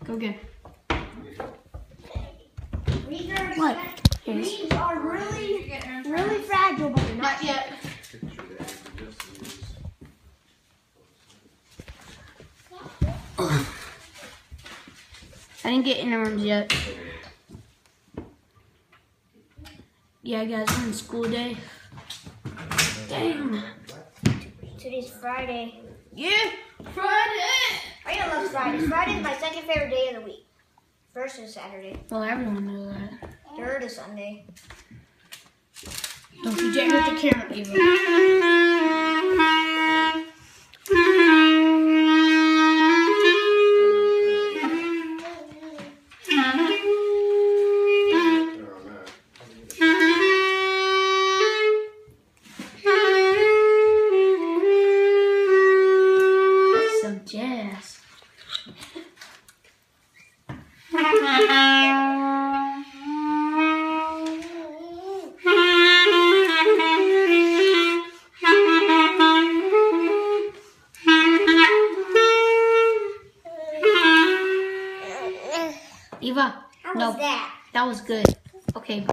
Go again. What? These are really fragile, but they're not yet. I didn't get interrums yet. Yeah, guys, on school day. Damn. Today's Friday. Yeah, Friday. I love Fridays. Friday is my second favorite day of the week. First is Saturday. Well, everyone knows that. Third is Sunday. Don't you dare hit the camera, Eva. That's some jazz. Eva, How no, was that? that was good. Okay.